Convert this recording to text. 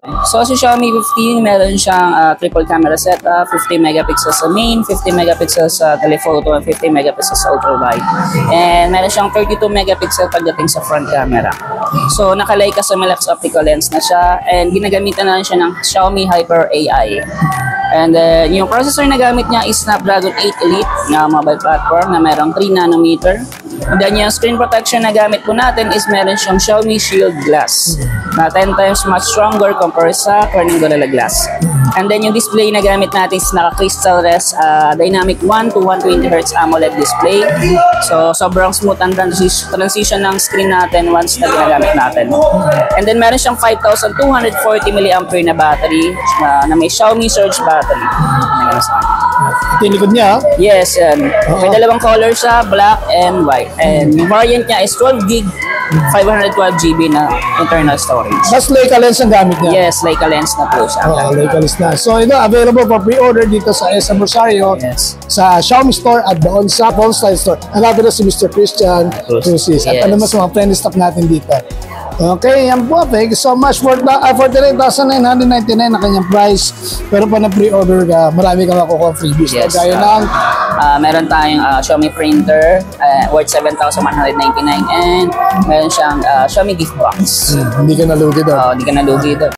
So sa Xiaomi 15, meron siyang triple camera setup, 50 megapixels sa main, 50 megapixels sa telephoto, and 50 megapixels sa ultra wide. And meron siyang 32 megapixel pagdating sa front camera. So naka-Leica Summilux optical lens na siya, and ginagamitan na siya ng Xiaomi Hyper AI. And yung processor na gamit niya is Snapdragon 8 Elite na mobile platform na mayroong 3 nanometer. And then yung screen protection na gamit po natin is meron siyang Xiaomi Shield Glass na 10 times much stronger compared sa Corning Gorilla Glass. And then yung display na gamit natin is naka-crystal rest dynamic 1 to 120 Hz AMOLED display. So sobrang smooth ang transition ng screen natin once na ginagamit natin. And then meron siyang 5,240 mAh na battery na may Xiaomi Surge battery. Tinikod niya? Yes, may dalawang color siya, black and white. And yung variant niya is 12 gig, 512 GB na internal storage. Mas Leica lens ang gamit niya? Yes, Leica lens na po siya. Leica lens na. So ito, available for pre-order dito sa SM Rosario, sa Xiaomi Store at doon sa Phone Style Store. Hanapin na si Mr. Christian Crucis. At ano mas mga friendly stock natin dito. Okay, yan po. Thank you so much for 49,999 na kanyang price. Pero pa na pre-order ka, marami kang makukuha freebies. Yes. Kaya lang, meron tayong Xiaomi printer worth 7,199 and meron siyang Xiaomi gift box. Hindi ka nalugi doon. Hindi ka nalugi doon.